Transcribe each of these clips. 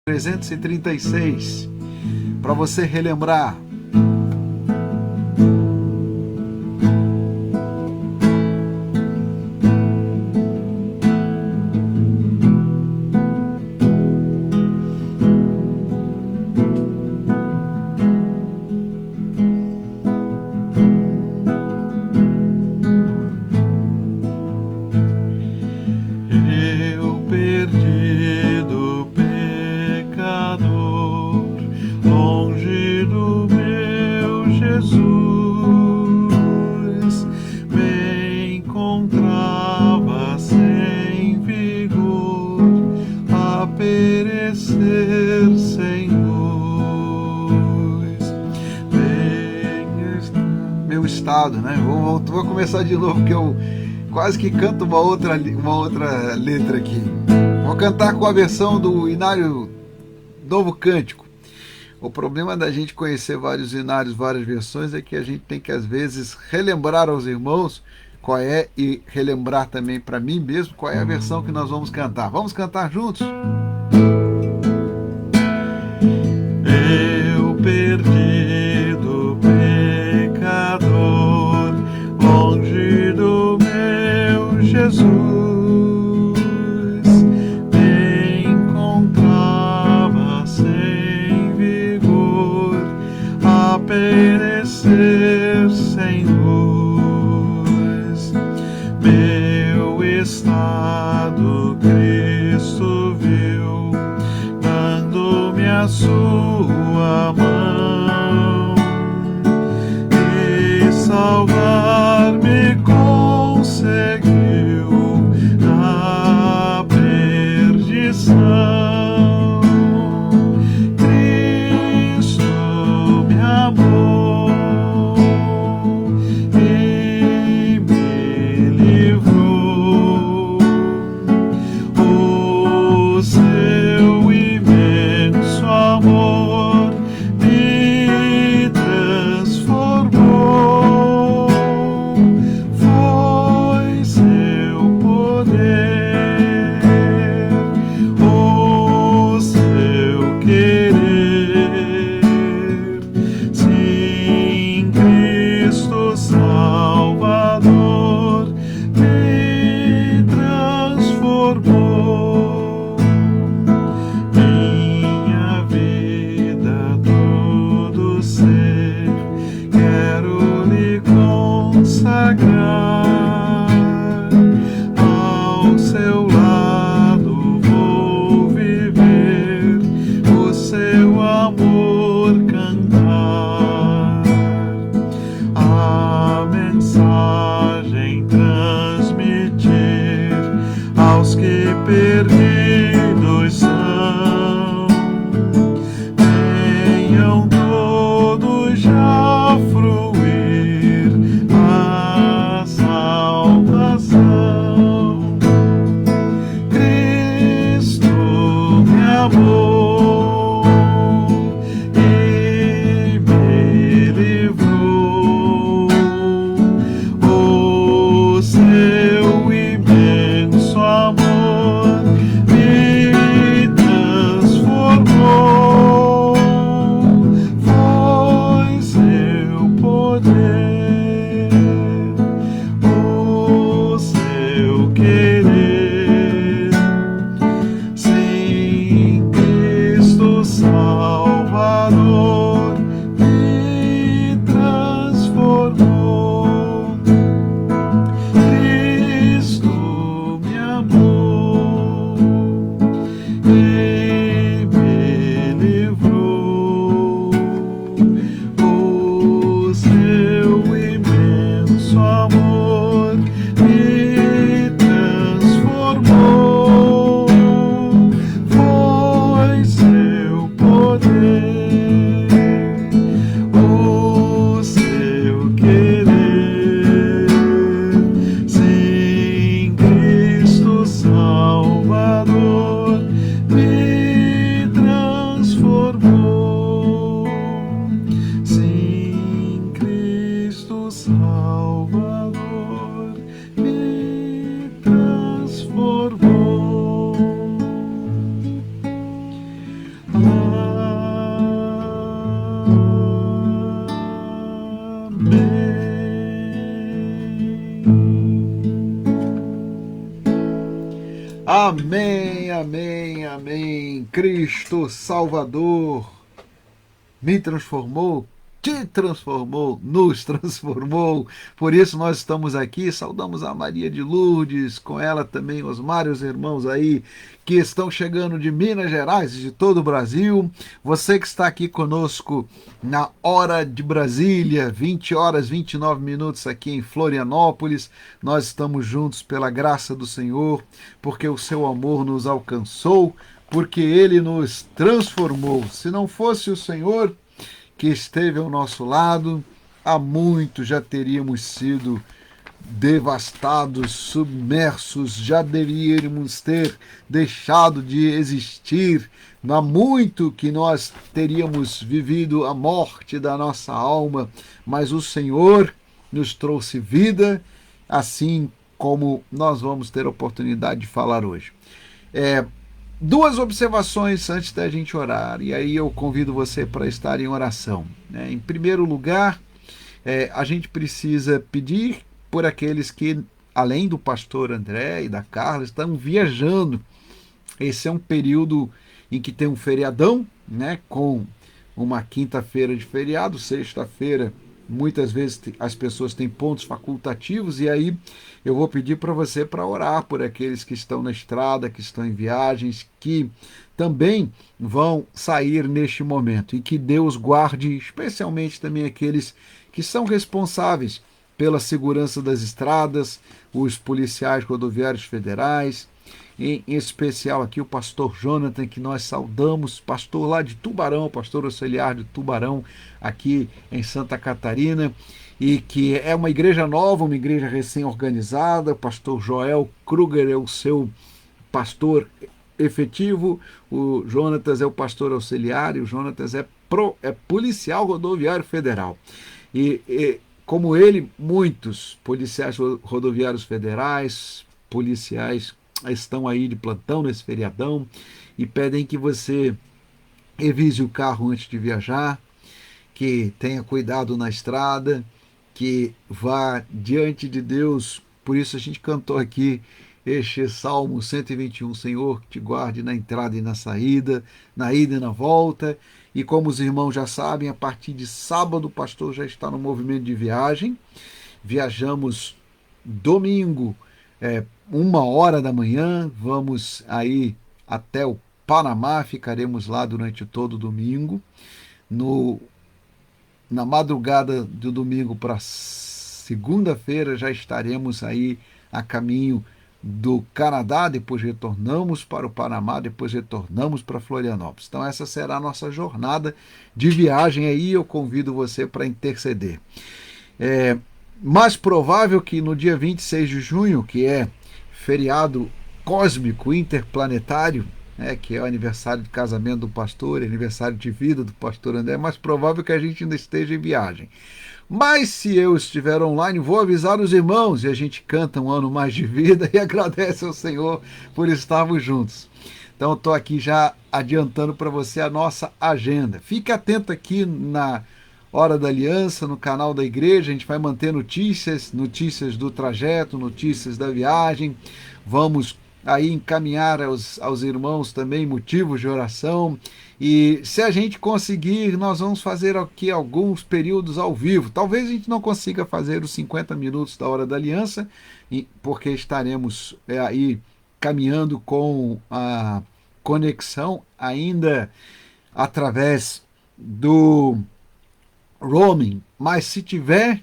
336, para você relembrar. Eu perdido pecador, longe do meu Jesus, me encontrava sem vigor, a perecer sem luz. Meu estado, né? Vou começar de novo, porque eu quase que canto uma outra letra aqui. Vou cantar com a versão do Inário Novo Cântico. O problema da gente conhecer vários inários, várias versões, é que a gente tem que, às vezes, relembrar aos irmãos qual é, e relembrar também para mim mesmo qual é a versão que nós vamos cantar. Vamos cantar juntos? Eu perdido pecador, longe do meu Jesus, me encontrava sem vigor, a perecer sem luz. Meu estado Cristo viu, dando-me a sua mão, e salvar-me conseguiu da perdição. Cristo me amou e me livrou, Amém, amém, amém. Cristo Salvador me transformou, te transformou, nos transformou. Por isso nós estamos aqui. Saudamos a Maria de Lourdes, com ela também os vários irmãos aí que estão chegando de Minas Gerais e de todo o Brasil. Você que está aqui conosco na hora de Brasília, 20 horas 29 minutos aqui em Florianópolis. Nós estamos juntos pela graça do Senhor, porque o seu amor nos alcançou, porque ele nos transformou. Se não fosse o Senhor que esteve ao nosso lado, há muito já teríamos sido devastados, submersos, já deveríamos ter deixado de existir. Há muito que nós teríamos vivido a morte da nossa alma, mas o Senhor nos trouxe vida, assim como nós vamos ter a oportunidade de falar hoje. Duas observações antes da gente orar, e aí eu convido você para estar em oração. Em primeiro lugar, a gente precisa pedir por aqueles que, além do pastor André e da Carla, estão viajando. Esse é um período em que tem um feriadão, com uma quinta-feira de feriado, sexta-feira muitas vezes as pessoas têm pontos facultativos, e aí eu vou pedir para você para orar por aqueles que estão na estrada, que estão em viagens, que também vão sair neste momento, e que Deus guarde especialmente também aqueles que são responsáveis pela segurança das estradas, os policiais rodoviários federais, em especial aqui o pastor Jonathan, que nós saudamos, pastor lá de Tubarão, pastor auxiliar de Tubarão, aqui em Santa Catarina, e que é uma igreja nova, uma igreja recém-organizada. O pastor Joel Kruger é o seu pastor efetivo, o Jonatas é o pastor auxiliar, e o Jonatas é policial rodoviário federal. E como ele, muitos policiais rodoviários federais, policiais estão aí de plantão nesse feriadão e pedem que você revise o carro antes de viajar, que tenha cuidado na estrada, que vá diante de Deus. Por isso a gente cantou aqui este Salmo 121, Senhor, que te guarde na entrada e na saída, na ida e na volta. E como os irmãos já sabem, a partir de sábado o pastor já está no movimento de viagem. Viajamos domingo, 1h da manhã, vamos aí até o Panamá, ficaremos lá durante todo o domingo. Na madrugada do domingo para segunda-feira já estaremos aí a caminho do Canadá, depois retornamos para o Panamá, depois retornamos para Florianópolis. Então essa será a nossa jornada de viagem aí, eu convido você para interceder. Mais provável que no dia 26 de junho, que é feriado cósmico interplanetário, que é o aniversário de casamento do pastor, aniversário de vida do pastor André, é mais provável que a gente ainda esteja em viagem. Mas se eu estiver online, vou avisar os irmãos, e a gente canta um ano mais de vida e agradece ao Senhor por estarmos juntos. Então eu estou aqui já adiantando para você a nossa agenda. Fique atento aqui na Hora da Aliança, no canal da igreja. A gente vai manter notícias do trajeto, notícias da viagem. Vamos aí encaminhar aos irmãos também motivos de oração. E se a gente conseguir, nós vamos fazer aqui alguns períodos ao vivo. Talvez a gente não consiga fazer os 50 minutos da Hora da Aliança, porque estaremos aí caminhando com a conexão ainda através do roaming. Mas se tiver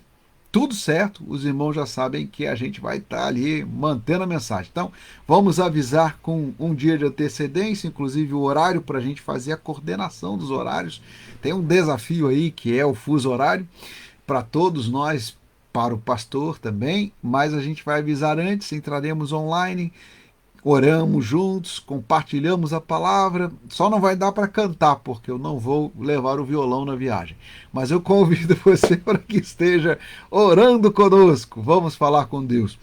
tudo certo, os irmãos já sabem que a gente vai estar ali mantendo a mensagem. Então, vamos avisar com um dia de antecedência, inclusive o horário, para a gente fazer a coordenação dos horários. Tem um desafio aí, que é o fuso horário, para todos nós, para o pastor também, mas a gente vai avisar antes, entraremos online, oramos juntos, compartilhamos a palavra. Só não vai dar para cantar, porque eu não vou levar o violão na viagem. Mas eu convido você para que esteja orando conosco. Vamos falar com Deus.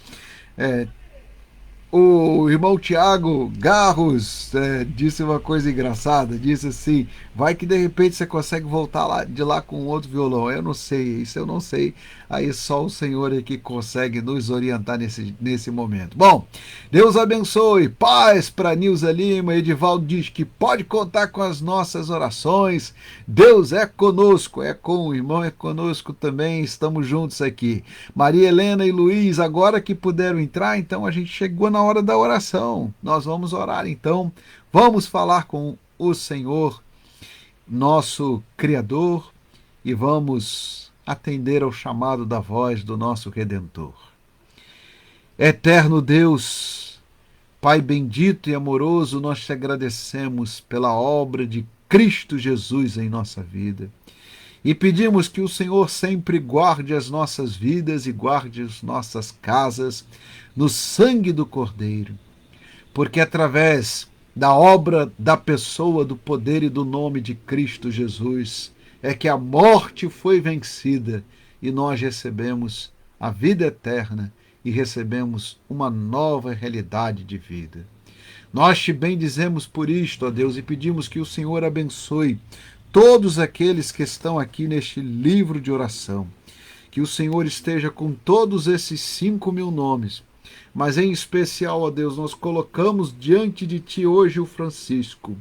O irmão Tiago Garros disse uma coisa engraçada, disse assim, vai que de repente você consegue voltar de lá com outro violão. Eu não sei, isso eu não sei, aí só o Senhor é que consegue nos orientar nesse momento. Bom, Deus abençoe, paz para Nilza Lima. Edivaldo diz que pode contar com as nossas orações, Deus é conosco, é com o irmão, é conosco também, estamos juntos aqui. Maria Helena e Luiz, agora que puderam entrar, então a gente chegou na hora da oração. Nós vamos orar então. Vamos falar com o Senhor, nosso Criador, e vamos atender ao chamado da voz do nosso Redentor. Eterno Deus, Pai bendito e amoroso, nós te agradecemos pela obra de Cristo Jesus em nossa vida. E pedimos que o Senhor sempre guarde as nossas vidas e guarde as nossas casas no sangue do Cordeiro, porque através da obra, da pessoa, do poder e do nome de Cristo Jesus é que a morte foi vencida e nós recebemos a vida eterna e recebemos uma nova realidade de vida. Nós te bendizemos por isto, ó Deus, e pedimos que o Senhor abençoe todos aqueles que estão aqui neste livro de oração. Que o Senhor esteja com todos esses 5.000 nomes, mas em especial, ó Deus, nós colocamos diante de Ti hoje o Francisco,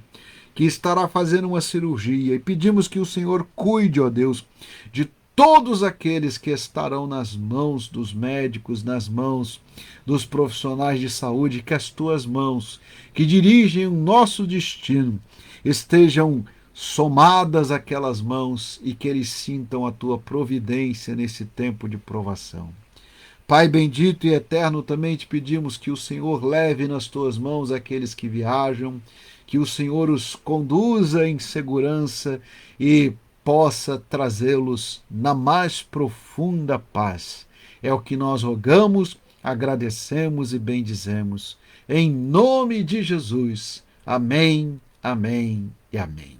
que estará fazendo uma cirurgia, e pedimos que o Senhor cuide, ó Deus, de todos aqueles que estarão nas mãos dos médicos, nas mãos dos profissionais de saúde, que as Tuas mãos, que dirigem o nosso destino, estejam somadas aquelas mãos e que eles sintam a Tua providência nesse tempo de provação. Pai bendito e eterno, também te pedimos que o Senhor leve nas Tuas mãos aqueles que viajam, que o Senhor os conduza em segurança e possa trazê-los na mais profunda paz. É o que nós rogamos, agradecemos e bendizemos. Em nome de Jesus. Amém, amém e amém.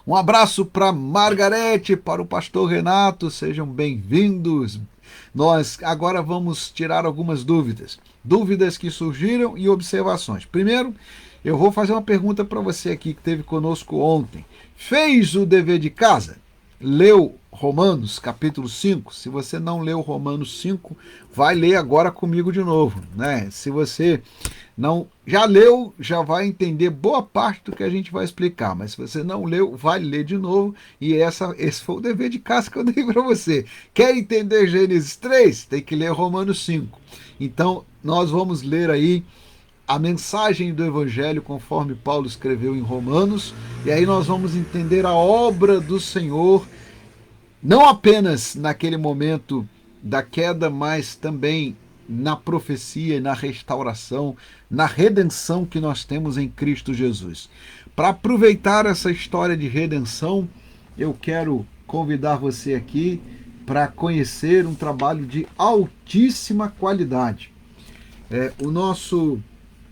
Um abraço para Margarete, para o pastor Renato, sejam bem-vindos. Nós agora vamos tirar algumas dúvidas que surgiram e observações. Primeiro, eu vou fazer uma pergunta para você aqui que esteve conosco ontem. Fez o dever de casa? Leu Romanos capítulo 5? Se você não leu Romanos 5, vai ler agora comigo de novo, né? Se você não já leu, já vai entender boa parte do que a gente vai explicar, mas se você não leu, vai ler de novo, e esse foi o dever de casa que eu dei para você. Quer entender Gênesis 3? Tem que ler Romanos 5. Então, nós vamos ler aí a mensagem do Evangelho conforme Paulo escreveu em Romanos, e aí nós vamos entender a obra do Senhor, não apenas naquele momento da queda, mas também na profecia, na restauração, na redenção que nós temos em Cristo Jesus. Para aproveitar essa história de redenção, eu quero convidar você aqui para conhecer um trabalho de altíssima qualidade.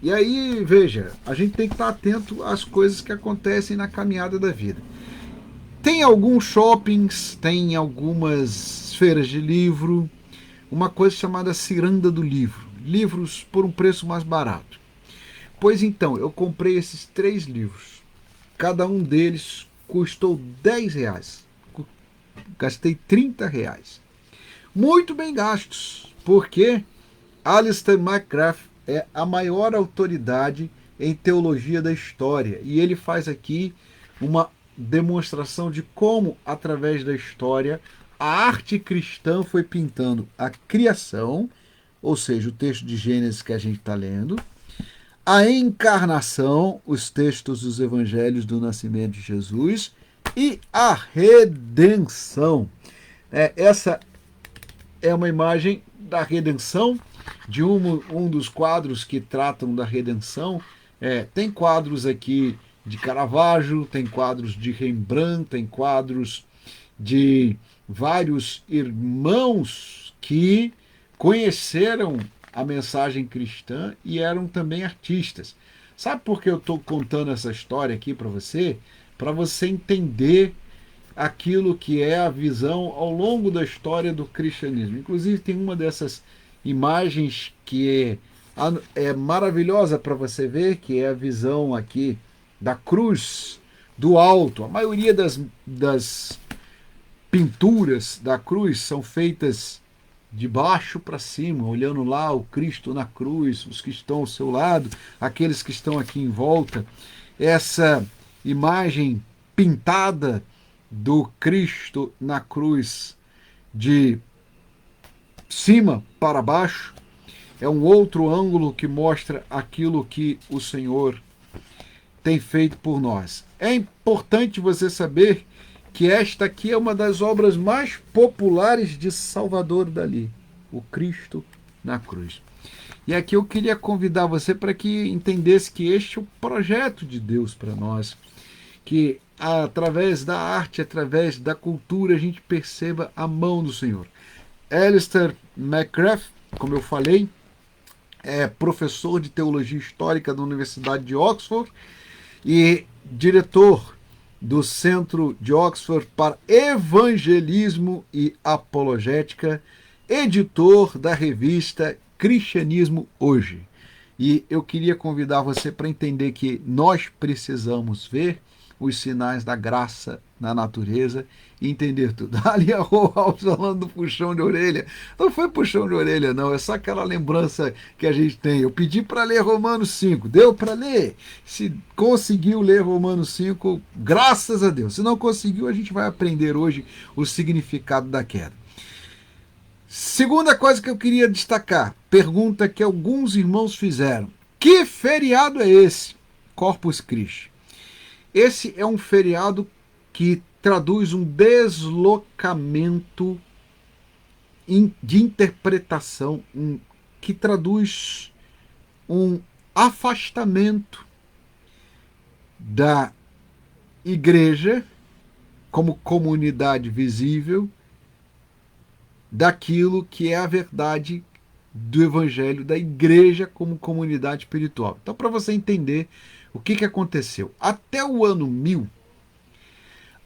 E aí, veja, a gente tem que estar atento às coisas que acontecem na caminhada da vida. Tem alguns shoppings, tem algumas feiras de livro, uma coisa chamada Ciranda do Livro, livros por um preço mais barato. Pois então, eu comprei esses 3 livros, cada um deles custou R$10, gastei R$30. Muito bem gastos, porque Alistair McGrath é a maior autoridade em teologia da história, e ele faz aqui uma demonstração de como, através da história, a arte cristã foi pintando a criação, ou seja, o texto de Gênesis que a gente está lendo, a encarnação, os textos dos evangelhos do nascimento de Jesus, e a redenção. Essa é uma imagem da redenção, de um dos quadros que tratam da redenção. Tem quadros aqui de Caravaggio, tem quadros de Rembrandt, tem quadros de vários irmãos que conheceram a mensagem cristã e eram também artistas. Sabe por que eu estou contando essa história aqui para você? Para você entender aquilo que é a visão ao longo da história do cristianismo. Inclusive tem uma dessas imagens que É maravilhosa para você ver, que é a visão aqui da cruz do alto. A maioria das pinturas da cruz são feitas de baixo para cima, olhando lá o Cristo na cruz, os que estão ao seu lado, aqueles que estão aqui em volta. Essa imagem pintada do Cristo na cruz de cima para baixo é um outro ângulo que mostra aquilo que o Senhor tem feito por nós. É importante você saber que esta aqui é uma das obras mais populares de Salvador Dalí, o Cristo na cruz. E aqui eu queria convidar você para que entendesse que este é o projeto de Deus para nós, que através da arte, através da cultura, a gente perceba a mão do Senhor. Alistair McGrath, como eu falei, é professor de teologia histórica da Universidade de Oxford e diretor do Centro de Oxford para Evangelismo e Apologética, editor da revista Cristianismo Hoje. E eu queria convidar você para entender que nós precisamos ver os sinais da graça na natureza e entender tudo. Ali a Rô falando do puxão de orelha. Não foi puxão de orelha, não. É só aquela lembrança que a gente tem. Eu pedi para ler Romanos 5. Deu para ler? Se conseguiu ler Romanos 5, graças a Deus. Se não conseguiu, a gente vai aprender hoje o significado da queda. Segunda coisa que eu queria destacar. Pergunta que alguns irmãos fizeram. Que feriado é esse? Corpus Christi. Esse é um feriado que traduz um deslocamento de interpretação, que traduz um afastamento da igreja como comunidade visível daquilo que é a verdade do evangelho, da igreja como comunidade espiritual. Então, para você entender o que aconteceu, até o ano 1000,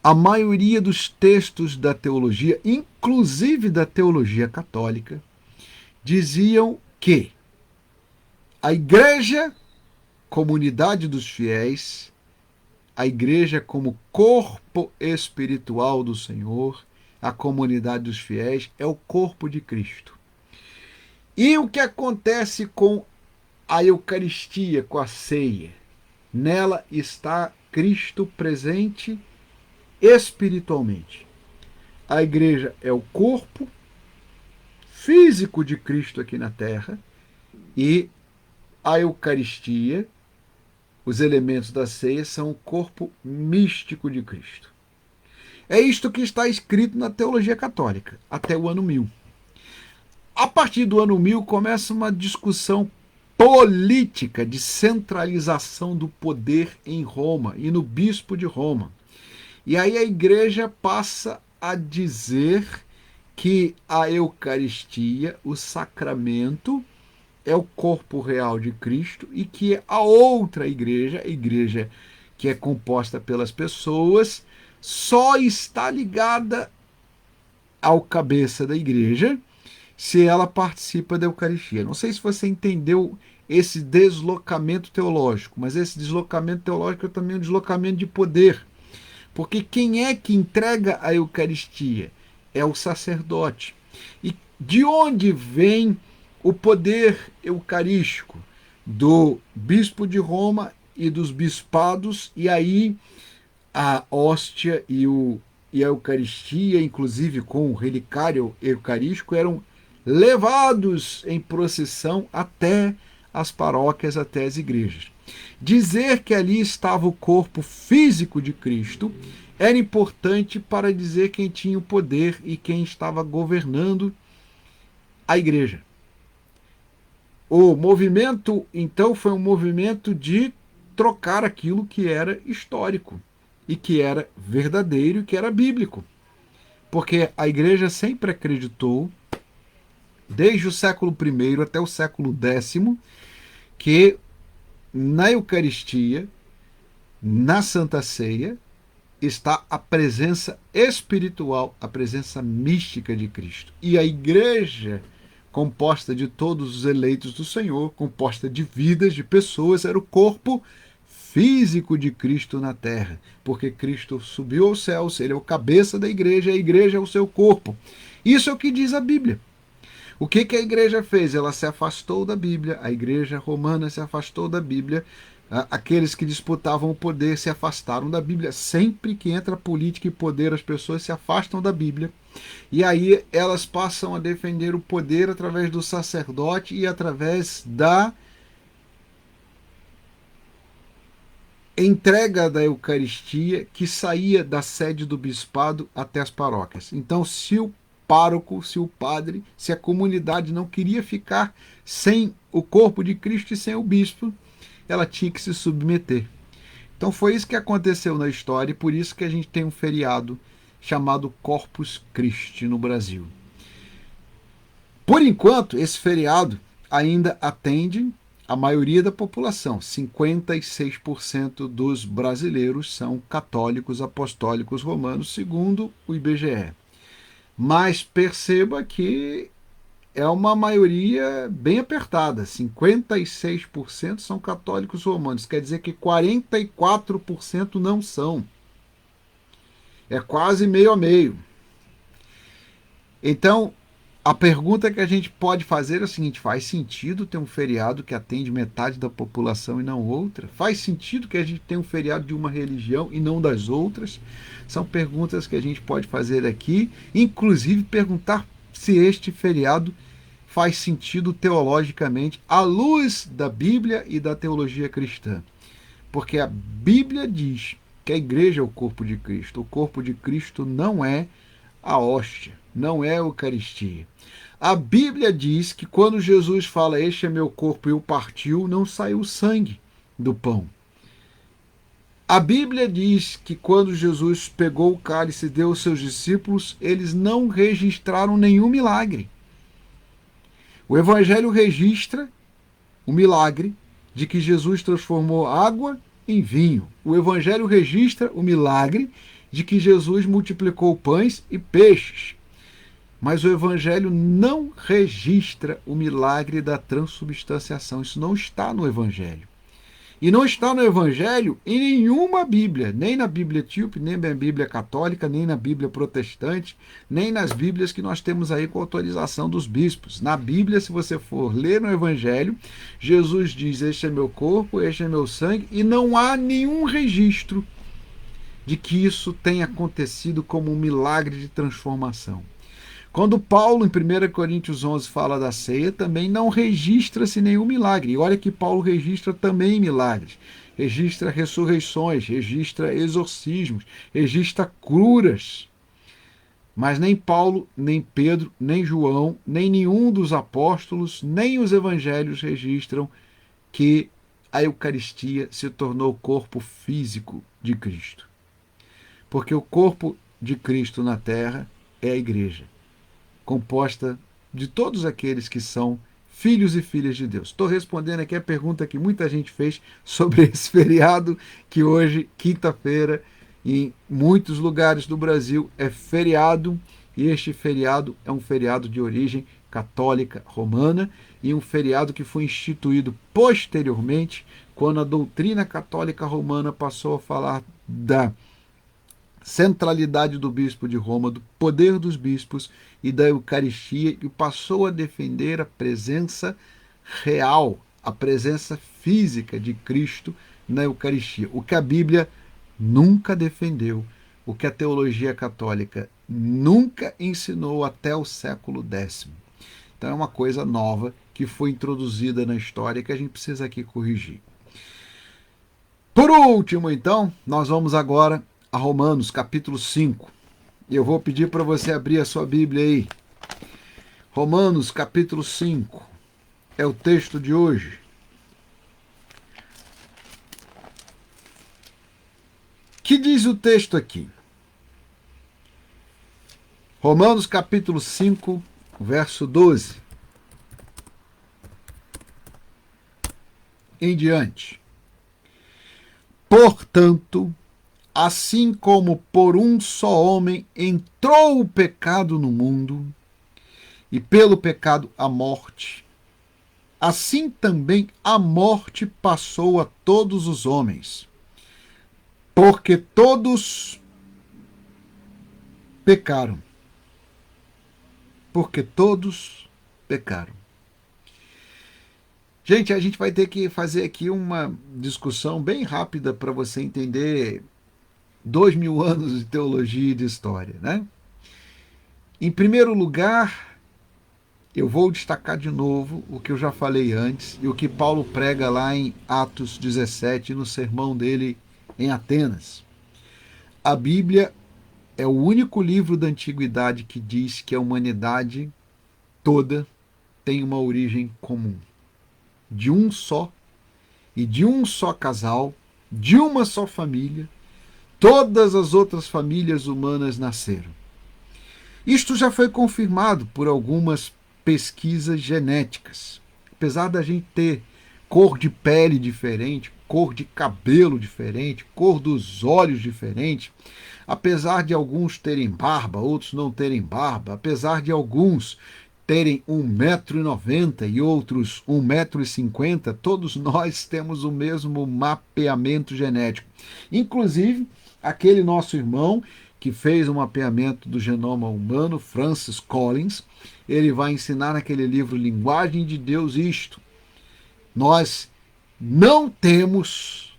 a maioria dos textos da teologia, inclusive da teologia católica, diziam que a igreja, comunidade dos fiéis, a igreja como corpo espiritual do Senhor, a comunidade dos fiéis, é o corpo de Cristo. E o que acontece com a Eucaristia, com a ceia? Nela está Cristo presente espiritualmente. A igreja é o corpo físico de Cristo aqui na terra e a Eucaristia, os elementos da ceia, são o corpo místico de Cristo. É isto que está escrito na teologia católica, até o ano 1000. A partir do ano 1000 começa uma discussão política de centralização do poder em Roma e no bispo de Roma. E aí a igreja passa a dizer que a Eucaristia, o sacramento, é o corpo real de Cristo e que a outra igreja, a igreja que é composta pelas pessoas, só está ligada ao cabeça da igreja se ela participa da Eucaristia. Não sei se você entendeu esse deslocamento teológico, mas esse deslocamento teológico é também um deslocamento de poder. Porque quem é que entrega a Eucaristia? É o sacerdote. E de onde vem o poder eucarístico? Do bispo de Roma e dos bispados, e aí a hóstia e a Eucaristia, inclusive com o relicário eucarístico, eram levados em procissão até as paróquias, até as igrejas. Dizer que ali estava o corpo físico de Cristo era importante para dizer quem tinha o poder e quem estava governando a igreja. O movimento, então, foi um movimento de trocar aquilo que era histórico e que era verdadeiro e que era bíblico. Porque a igreja sempre acreditou, desde o século I até o século X, que na Eucaristia, na Santa Ceia, está a presença espiritual, a presença mística de Cristo. E a igreja, composta de todos os eleitos do Senhor, composta de vidas, de pessoas, era o corpo físico de Cristo na terra, porque Cristo subiu aos céus, ele é o cabeça da igreja, a igreja é o seu corpo. Isso é o que diz a Bíblia. O que a igreja fez? Ela se afastou da Bíblia, a igreja romana se afastou da Bíblia, aqueles que disputavam o poder se afastaram da Bíblia. Sempre que entra política e poder, as pessoas se afastam da Bíblia, e aí elas passam a defender o poder através do sacerdote e através da entrega da Eucaristia que saía da sede do bispado até as paróquias. Então, se o pároco, se o padre, se a comunidade não queria ficar sem o corpo de Cristo e sem o bispo, ela tinha que se submeter. Então foi isso que aconteceu na história e por isso que a gente tem um feriado chamado Corpus Christi no Brasil. Por enquanto, esse feriado ainda atende a maioria da população. 56% dos brasileiros são católicos apostólicos romanos, segundo o IBGE. Mas perceba que é uma maioria bem apertada. 56% são católicos romanos. Quer dizer que 44% não são. É quase meio a meio. Então, a pergunta que a gente pode fazer é a seguinte: faz sentido ter um feriado que atende metade da população e não outra? Faz sentido que a gente tenha um feriado de uma religião e não das outras? São perguntas que a gente pode fazer aqui, inclusive perguntar se este feriado faz sentido teologicamente à luz da Bíblia e da teologia cristã. Porque a Bíblia diz que a igreja é o corpo de Cristo. O corpo de Cristo não é a hóstia, não é a Eucaristia. A Bíblia diz que quando Jesus fala este é meu corpo e o partiu, não saiu sangue do pão. A Bíblia diz que quando Jesus pegou o cálice e deu aos seus discípulos, eles não registraram nenhum milagre. O Evangelho registra o milagre de que Jesus transformou água em vinho. O Evangelho registra o milagre de que Jesus multiplicou pães e peixes. Mas o Evangelho não registra o milagre da transubstanciação. Isso não está no Evangelho. E não está no Evangelho em nenhuma Bíblia, nem na Bíblia etíope, nem na Bíblia católica, nem na Bíblia protestante, nem nas Bíblias que nós temos aí com autorização dos bispos. Na Bíblia, se você for ler no Evangelho, Jesus diz: este é meu corpo, este é meu sangue, e não há nenhum registro de que isso tenha acontecido como um milagre de transformação. Quando Paulo, em 1 Coríntios 11, fala da ceia, também não registra-se nenhum milagre. E olha que Paulo registra também milagres. Registra ressurreições, registra exorcismos, registra curas. Mas nem Paulo, nem Pedro, nem João, nem nenhum dos apóstolos, nem os evangelhos registram que a Eucaristia se tornou o corpo físico de Cristo. Porque o corpo de Cristo na terra é a igreja, composta de todos aqueles que são filhos e filhas de Deus. Estou respondendo aqui a pergunta que muita gente fez sobre esse feriado, que hoje, quinta-feira, em muitos lugares do Brasil é feriado, e este feriado é um feriado de origem católica romana, e um feriado que foi instituído posteriormente, quando a doutrina católica romana passou a falar da centralidade do bispo de Roma, do poder dos bispos e da Eucaristia, e passou a defender a presença real, a presença física de Cristo na Eucaristia. O que a Bíblia nunca defendeu, o que a teologia católica nunca ensinou até o século X. Então é uma coisa nova que foi introduzida na história que a gente precisa aqui corrigir. Por último, então, nós vamos agora a Romanos, capítulo 5. E eu vou pedir para você abrir a sua Bíblia aí. Romanos, capítulo 5. É o texto de hoje. Que diz o texto aqui? Romanos, capítulo 5, verso 12. Em diante. Portanto, assim como por um só homem entrou o pecado no mundo, e pelo pecado a morte. Assim também a morte passou a todos os homens, porque todos pecaram. Porque todos pecaram. Gente, a gente vai ter que fazer aqui uma discussão bem rápida para você entender 2000 anos de teologia e de história, né? Em primeiro lugar, eu vou destacar de novo o que eu já falei antes e o que Paulo prega lá em Atos 17, no sermão dele em Atenas. A Bíblia é o único livro da antiguidade que diz que a humanidade toda tem uma origem comum. De um só e de um só casal, de uma só família, todas as outras famílias humanas nasceram. Isto já foi confirmado por algumas pesquisas genéticas. Apesar da gente ter cor de pele diferente, cor de cabelo diferente, cor dos olhos diferente, apesar de alguns terem barba, outros não terem barba, apesar de alguns terem 1,90 m e outros 1,50 m, todos nós temos o mesmo mapeamento genético. Inclusive, aquele nosso irmão que fez um mapeamento do genoma humano, Francis Collins, ele vai ensinar naquele livro Linguagem de Deus isto. Nós não temos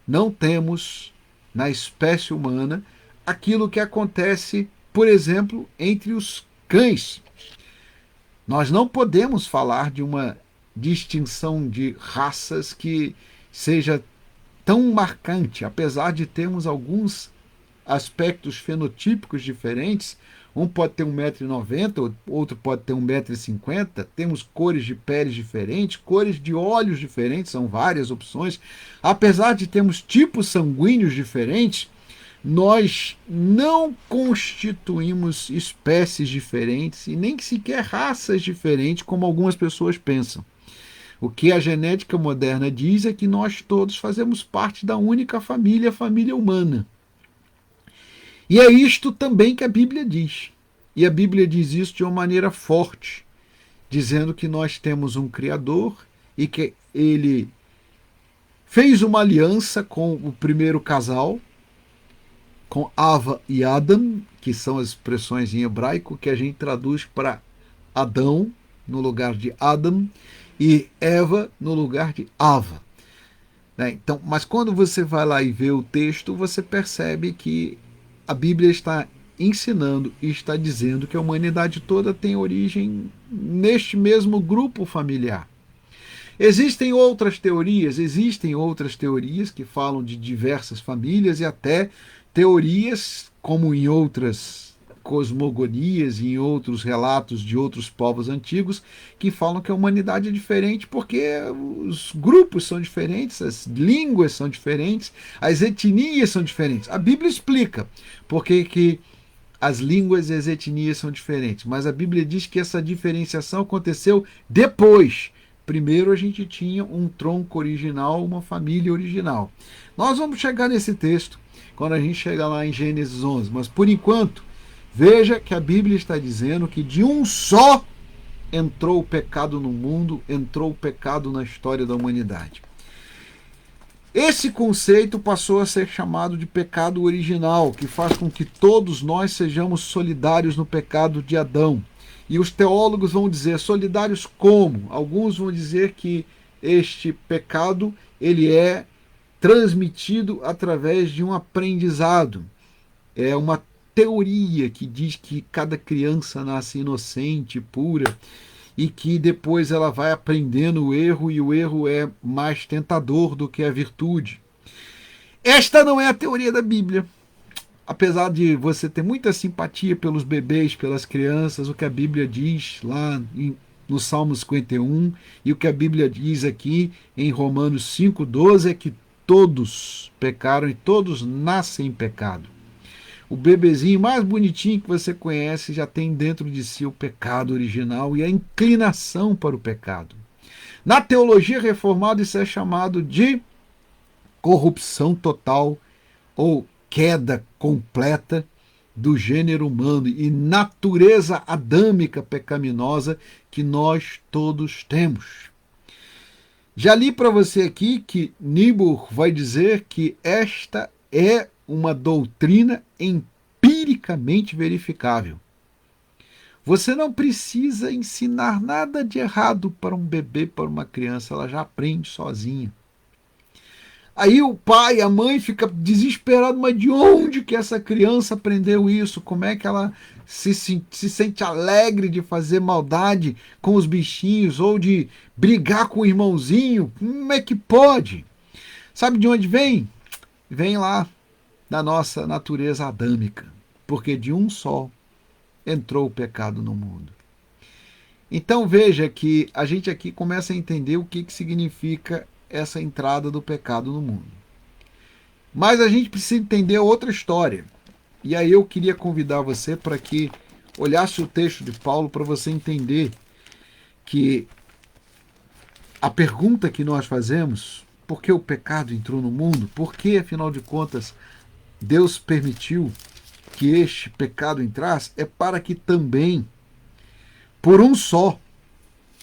na espécie humana aquilo que acontece, por exemplo, entre os cães. Nós não podemos falar de uma distinção de raças que seja tão marcante, apesar de termos alguns aspectos fenotípicos diferentes. Um pode ter 1,90 m, outro pode ter 1,50 m, temos cores de peles diferentes, cores de olhos diferentes, são várias opções. Apesar de termos tipos sanguíneos diferentes, nós não constituímos espécies diferentes e nem sequer raças diferentes, como algumas pessoas pensam. O que a genética moderna diz é que nós todos fazemos parte da única família, a família humana. E é isto também que a Bíblia diz. E a Bíblia diz isso de uma maneira forte, dizendo que nós temos um Criador e que ele fez uma aliança com o primeiro casal, com Ava e Adam, que são as expressões em hebraico que a gente traduz para Adão no lugar de Adam e Eva no lugar de Ava. Então, mas quando você vai lá e vê o texto, você percebe que a Bíblia está ensinando e está dizendo que a humanidade toda tem origem neste mesmo grupo familiar. Existem outras teorias que falam de diversas famílias e até teorias, como em outras cosmogonias e em outros relatos de outros povos antigos, que falam que a humanidade é diferente porque os grupos são diferentes, as línguas são diferentes, as etnias são diferentes. A Bíblia explica por que as línguas e as etnias são diferentes, mas a Bíblia diz que essa diferenciação aconteceu depois. Primeiro a gente tinha um tronco original, uma família original. Nós vamos chegar nesse texto quando a gente chegar lá em Gênesis 11, mas por enquanto, veja que a Bíblia está dizendo que de um só entrou o pecado no mundo, entrou o pecado na história da humanidade. Esse conceito passou a ser chamado de pecado original, que faz com que todos nós sejamos solidários no pecado de Adão. E os teólogos vão dizer solidários como? Alguns vão dizer que este pecado ele é transmitido através de um aprendizado. É uma teoria que diz que cada criança nasce inocente, pura, e que depois ela vai aprendendo o erro, e o erro é mais tentador do que a virtude. Esta não é a teoria da Bíblia. Apesar de você ter muita simpatia pelos bebês, pelas crianças, o que a Bíblia diz lá no Salmo 51 e o que a Bíblia diz aqui em Romanos 5,12 é que todos pecaram e todos nascem em pecado. O bebezinho mais bonitinho que você conhece já tem dentro de si o pecado original e a inclinação para o pecado. Na teologia reformada isso é chamado de corrupção total ou queda completa do gênero humano e natureza adâmica pecaminosa que nós todos temos. Já li para você aqui que Niebuhr vai dizer que esta é uma doutrina empiricamente verificável. Você não precisa ensinar nada de errado para um bebê, para uma criança, ela já aprende sozinha. Aí o pai, a mãe fica desesperado, mas de onde que essa criança aprendeu isso? Como é que ela se sente alegre de fazer maldade com os bichinhos ou de brigar com o irmãozinho? Como é que pode? Sabe de onde vem? Vem lá da nossa natureza adâmica, porque de um só entrou o pecado no mundo. Então veja que a gente aqui começa a entender o que significa essa entrada do pecado no mundo. Mas a gente precisa entender outra história. E aí eu queria convidar você para que olhasse o texto de Paulo para você entender que a pergunta que nós fazemos, por que o pecado entrou no mundo? Por que, afinal de contas, Deus permitiu que este pecado entrasse? É para que também, por um só,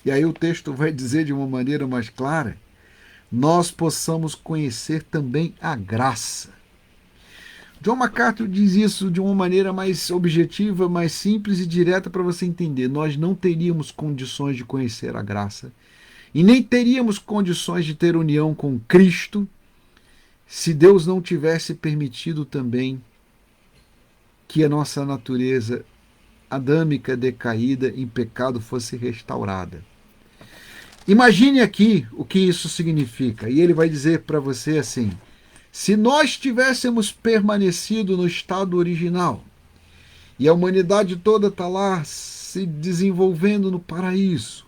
e aí o texto vai dizer de uma maneira mais clara, nós possamos conhecer também a graça. John MacArthur diz isso de uma maneira mais objetiva, mais simples e direta para você entender. Nós não teríamos condições de conhecer a graça e nem teríamos condições de ter união com Cristo se Deus não tivesse permitido também que a nossa natureza adâmica, decaída, em pecado, fosse restaurada. Imagine aqui o que isso significa. E ele vai dizer para você assim: se nós tivéssemos permanecido no estado original e a humanidade toda está lá se desenvolvendo no paraíso,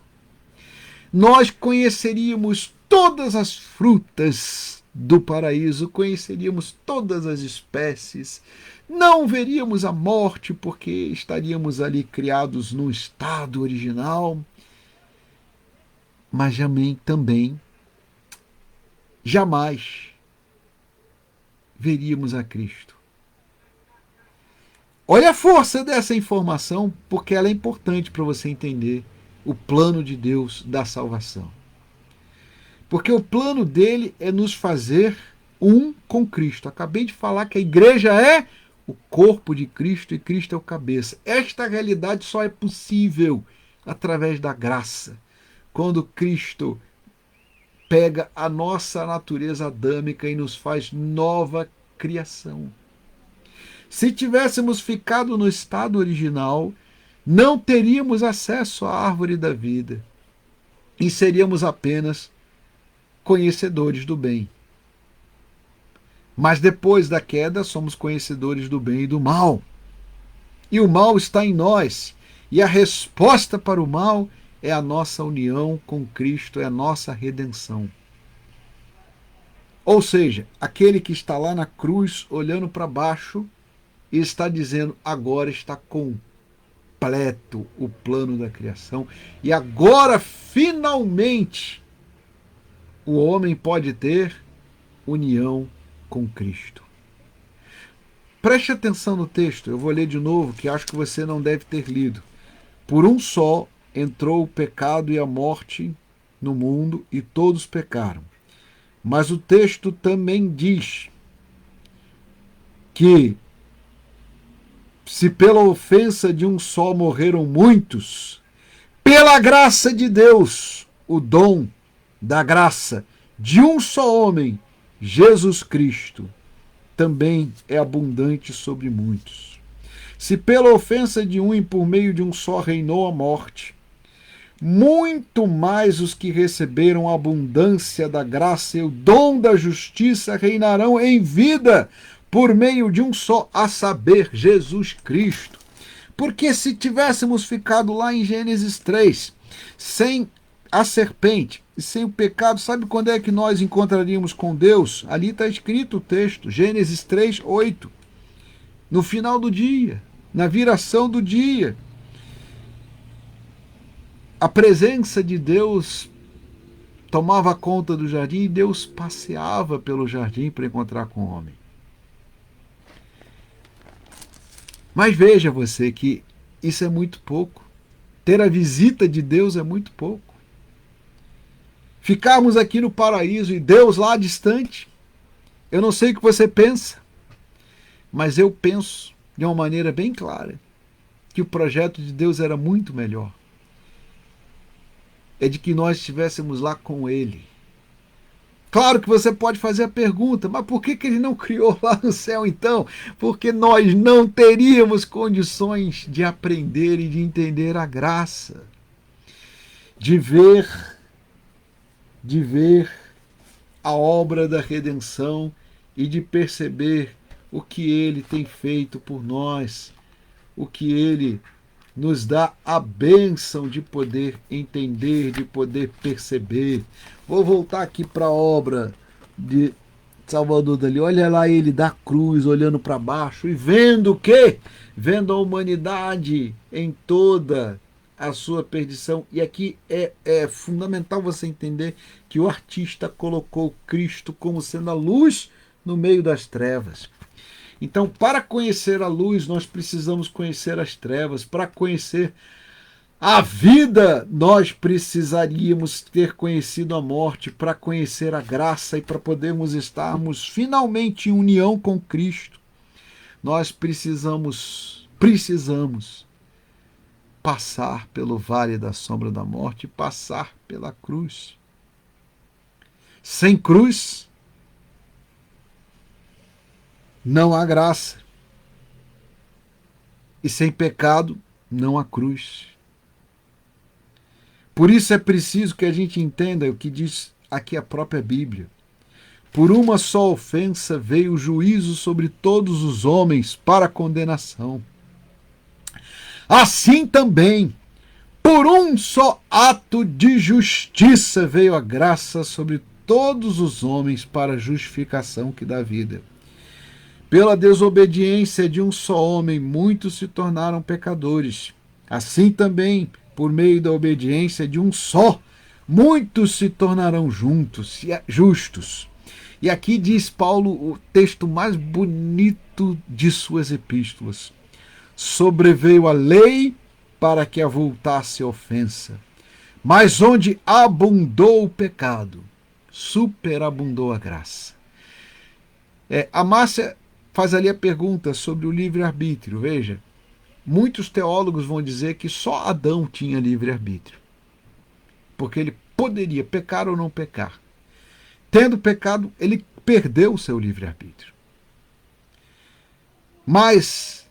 nós conheceríamos todas as frutas do paraíso, conheceríamos todas as espécies, não veríamos a morte porque estaríamos ali criados no estado original, mas também jamais veríamos a Cristo. Olha a força dessa informação, porque ela é importante para você entender o plano de Deus da salvação. Porque o plano dele é nos fazer um com Cristo. Acabei de falar que a igreja é o corpo de Cristo e Cristo é o cabeça. Esta realidade só é possível através da graça. Quando Cristo pega a nossa natureza adâmica e nos faz nova criação. Se tivéssemos ficado no estado original, não teríamos acesso à árvore da vida e seríamos apenas conhecedores do bem. Mas depois da queda, somos conhecedores do bem e do mal. E o mal está em nós. E a resposta para o mal é a nossa união com Cristo, é a nossa redenção. Ou seja, aquele que está lá na cruz, olhando para baixo, e está dizendo, agora está completo o plano da criação. E agora, finalmente, o homem pode ter união com Cristo. Preste atenção no texto, eu vou ler de novo, que acho que você não deve ter lido. Por um só entrou o pecado e a morte no mundo, e todos pecaram. Mas o texto também diz que se pela ofensa de um só morreram muitos, pela graça de Deus, o dom da graça de um só homem, Jesus Cristo, também é abundante sobre muitos. Se pela ofensa de um e por meio de um só reinou a morte, muito mais os que receberam a abundância da graça e o dom da justiça reinarão em vida por meio de um só, a saber, Jesus Cristo. Porque se tivéssemos ficado lá em Gênesis 3, sem a serpente e sem o pecado, sabe quando é que nós encontraríamos com Deus? Ali está escrito o texto, Gênesis 3, 8. No final do dia, na viração do dia. A presença de Deus tomava conta do jardim e Deus passeava pelo jardim para encontrar com o homem. Mas veja você que isso é muito pouco. Ter a visita de Deus é muito pouco. Ficarmos aqui no paraíso e Deus lá distante, eu não sei o que você pensa, mas eu penso de uma maneira bem clara que o projeto de Deus era muito melhor. É de que nós estivéssemos lá com Ele. Claro que você pode fazer a pergunta, mas por que Ele não criou lá no céu então? Porque nós não teríamos condições de aprender e de entender a graça, de ver a obra da redenção e de perceber o que Ele tem feito por nós, o que Ele nos dá a bênção de poder entender, de poder perceber. Vou voltar aqui para a obra de Salvador Dalí. Olha lá ele da cruz, olhando para baixo e vendo o quê? Vendo a humanidade em toda a sua perdição. E aqui é fundamental você entender que o artista colocou Cristo como sendo a luz no meio das trevas. Então, para conhecer a luz, nós precisamos conhecer as trevas. Para conhecer a vida, nós precisaríamos ter conhecido a morte. Para conhecer a graça e para podermos estarmos finalmente em união com Cristo, nós precisamos passar pelo vale da sombra da morte e passar pela cruz. Sem cruz, não há graça. E sem pecado, não há cruz. Por isso é preciso que a gente entenda o que diz aqui a própria Bíblia. Por uma só ofensa veio o juízo sobre todos os homens para condenação. Assim também, por um só ato de justiça veio a graça sobre todos os homens para a justificação que dá vida. Pela desobediência de um só homem, muitos se tornaram pecadores. Assim também, por meio da obediência de um só, muitos se tornarão justos. E aqui diz Paulo o texto mais bonito de suas epístolas. Sobreveio a lei para que avultasse a ofensa. Mas onde abundou o pecado, superabundou a graça. A Márcia faz ali a pergunta sobre o livre-arbítrio. Veja, muitos teólogos vão dizer que só Adão tinha livre-arbítrio, porque ele poderia pecar ou não pecar. Tendo pecado, ele perdeu o seu livre-arbítrio. Mas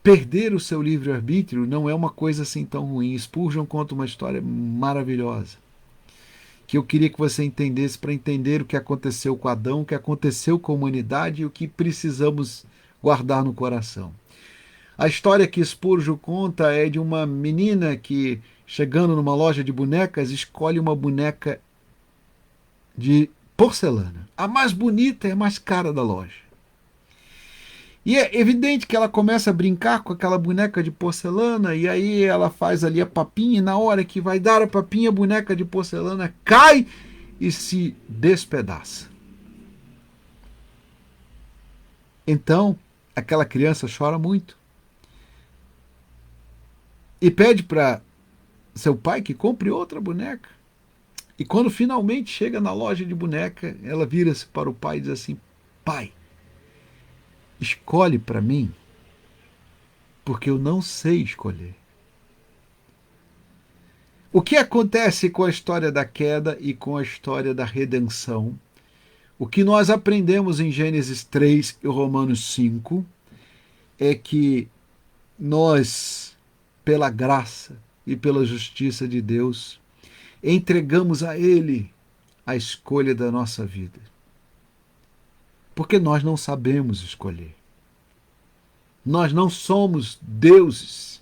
perder o seu livre-arbítrio não é uma coisa assim tão ruim. Spurgeon conta uma história maravilhosa, que eu queria que você entendesse para entender o que aconteceu com Adão, o que aconteceu com a humanidade e o que precisamos guardar no coração. A história que Spurgeon conta é de uma menina que, chegando numa loja de bonecas, escolhe uma boneca de porcelana. A mais bonita e a mais cara da loja. E é evidente que ela começa a brincar com aquela boneca de porcelana, e aí ela faz ali a papinha, e na hora que vai dar a papinha, a boneca de porcelana cai e se despedaça. Então, aquela criança chora muito. E pede para seu pai que compre outra boneca. E quando finalmente chega na loja de boneca, ela vira-se para o pai e diz assim: pai, escolhe para mim, porque eu não sei escolher. O que acontece com a história da queda e com a história da redenção? O que nós aprendemos em Gênesis 3 e Romanos 5 é que nós, pela graça e pela justiça de Deus, entregamos a Ele a escolha da nossa vida. Porque nós não sabemos escolher. Nós não somos deuses.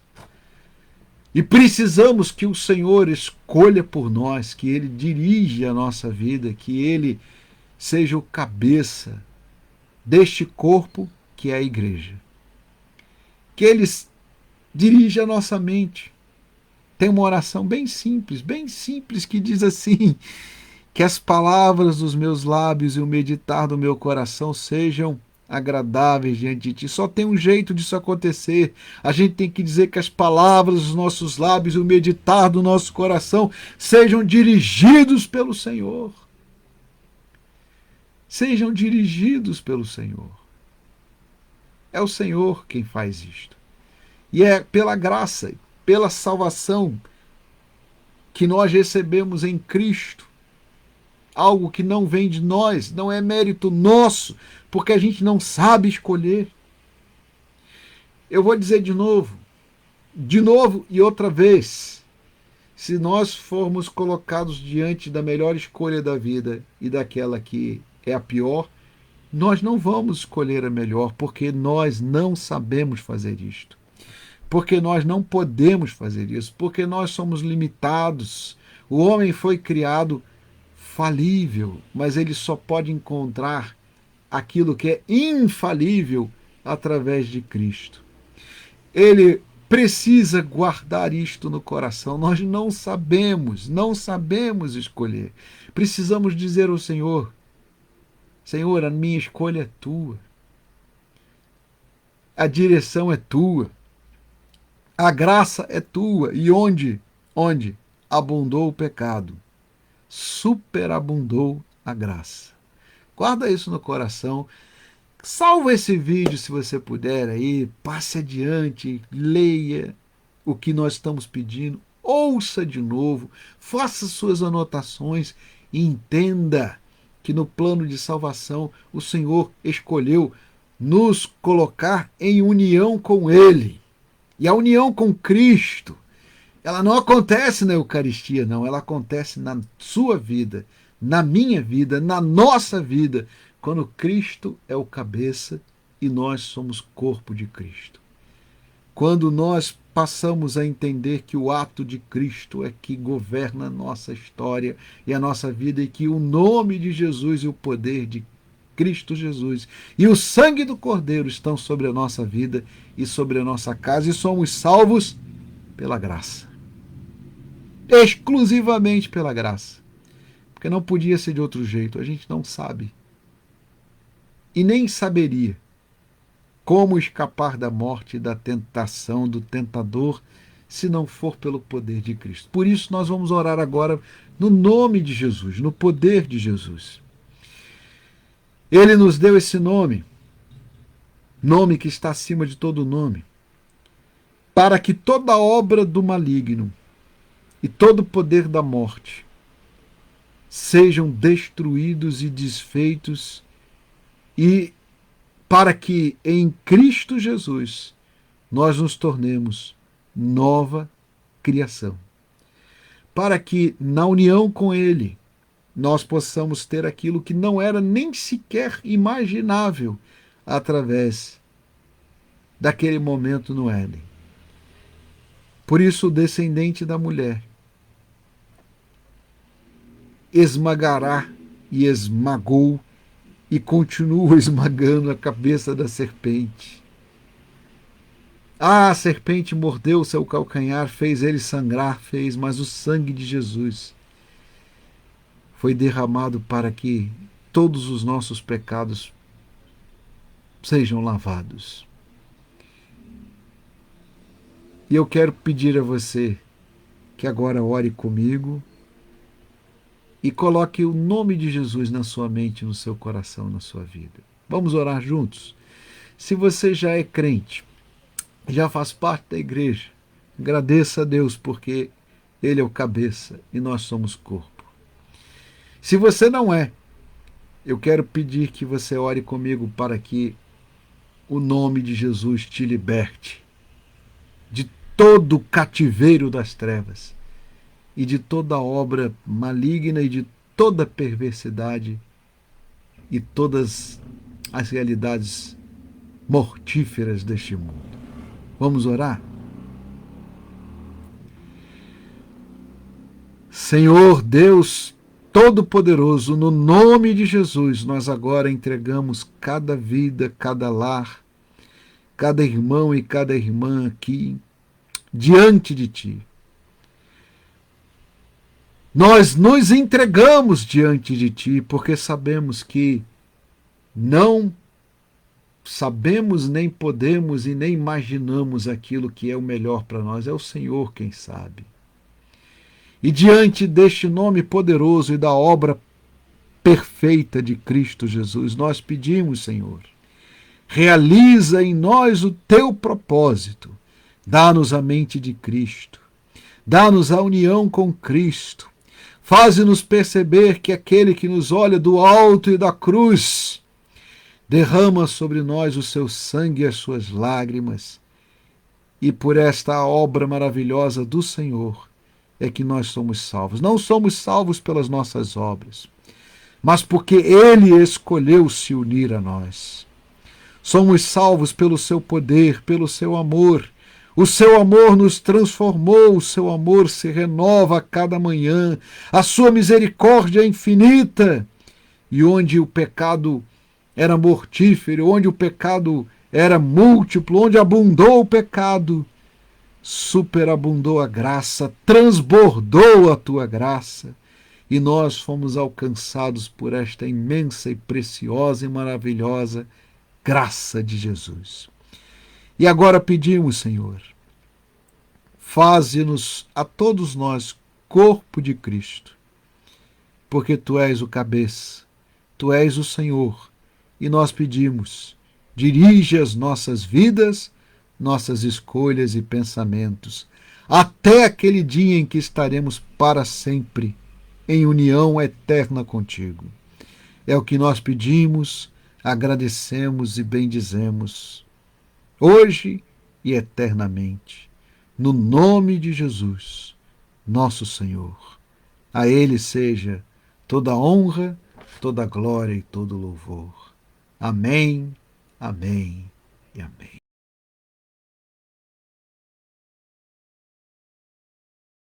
E precisamos que o Senhor escolha por nós, que Ele dirija a nossa vida, que Ele seja o cabeça deste corpo que é a igreja. Que Ele dirija a nossa mente. Tem uma oração bem simples, que diz assim: que as palavras dos meus lábios e o meditar do meu coração sejam agradáveis diante de ti. Só tem um jeito disso acontecer. A gente tem que dizer que as palavras dos nossos lábios e o meditar do nosso coração sejam dirigidos pelo Senhor. Sejam dirigidos pelo Senhor. É o Senhor quem faz isto. E é pela graça, pela salvação que nós recebemos em Cristo. Algo que não vem de nós, não é mérito nosso, porque a gente não sabe escolher. Eu vou dizer de novo e outra vez. Se nós formos colocados diante da melhor escolha da vida e daquela que é a pior, nós não vamos escolher a melhor, porque nós não sabemos fazer isto. Porque nós não podemos fazer isso, porque nós somos limitados. O homem foi criado falível, mas ele só pode encontrar aquilo que é infalível através de Cristo. Ele precisa guardar isto no coração. Nós não sabemos escolher. Precisamos dizer ao Senhor: Senhor, a minha escolha é tua. A direção é tua. A graça é tua. E onde abundou o pecado, superabundou a graça. Guarda isso no coração. Salva esse vídeo se você puder aí, passe adiante, leia o que nós estamos pedindo, ouça de novo, faça suas anotações e entenda que no plano de salvação o Senhor escolheu nos colocar em união com Ele. E a união com Cristo, ela não acontece na Eucaristia, não, ela acontece na sua vida, na minha vida, na nossa vida, quando Cristo é o cabeça e nós somos corpo de Cristo. Quando nós passamos a entender que o ato de Cristo é que governa a nossa história e a nossa vida, e que o nome de Jesus e o poder de Cristo Jesus e o sangue do Cordeiro estão sobre a nossa vida e sobre a nossa casa, e somos salvos pela graça. Exclusivamente pela graça. Porque não podia ser de outro jeito, a gente não sabe. E nem saberia como escapar da morte e da tentação do tentador se não for pelo poder de Cristo. Por isso nós vamos orar agora no nome de Jesus, no poder de Jesus. Ele nos deu esse nome, nome que está acima de todo nome, para que toda obra do maligno e todo poder da morte sejam destruídos e desfeitos, e para que em Cristo Jesus nós nos tornemos nova criação. Para que na união com Ele nós possamos ter aquilo que não era nem sequer imaginável através daquele momento no Éden. Por isso o descendente da mulher esmagará e esmagou e continua esmagando a cabeça da serpente. A serpente mordeu seu calcanhar, fez ele sangrar, mas o sangue de Jesus foi derramado para que todos os nossos pecados sejam lavados. E eu quero pedir a você que agora ore comigo e coloque o nome de Jesus na sua mente, no seu coração, na sua vida. Vamos orar juntos? Se você já é crente, já faz parte da igreja, agradeça a Deus, porque Ele é o cabeça e nós somos corpo. Se você não é, eu quero pedir que você ore comigo para que o nome de Jesus te liberte de todo o cativeiro das trevas e de toda obra maligna e de toda perversidade e todas as realidades mortíferas deste mundo. Vamos orar? Senhor Deus Todo-Poderoso, no nome de Jesus, nós agora entregamos cada vida, cada lar, cada irmão e cada irmã aqui diante de Ti. Nós nos entregamos diante de Ti porque sabemos que não sabemos, nem podemos e nem imaginamos aquilo que é o melhor para nós. É o Senhor quem sabe. E diante deste nome poderoso e da obra perfeita de Cristo Jesus, nós pedimos, Senhor, realiza em nós o teu propósito. Dá-nos a mente de Cristo. Dá-nos a união com Cristo. Faze-nos perceber que aquele que nos olha do alto e da cruz derrama sobre nós o seu sangue e as suas lágrimas. E por esta obra maravilhosa do Senhor é que nós somos salvos. Não somos salvos pelas nossas obras, mas porque Ele escolheu se unir a nós. Somos salvos pelo seu poder, pelo seu amor. O seu amor nos transformou, o seu amor se renova a cada manhã, a sua misericórdia é infinita. E onde o pecado era mortífero, onde o pecado era múltiplo, onde abundou o pecado, superabundou a graça, transbordou a tua graça, e nós fomos alcançados por esta imensa e preciosa e maravilhosa graça de Jesus. E agora pedimos, Senhor, faze-nos a todos nós corpo de Cristo, porque Tu és o cabeça, Tu és o Senhor, e nós pedimos, dirige as nossas vidas, nossas escolhas e pensamentos, até aquele dia em que estaremos para sempre em união eterna contigo. É o que nós pedimos, agradecemos e bendizemos, hoje e eternamente, no nome de Jesus, nosso Senhor. A Ele seja toda a honra, toda a glória e todo o louvor. Amém, amém e amém.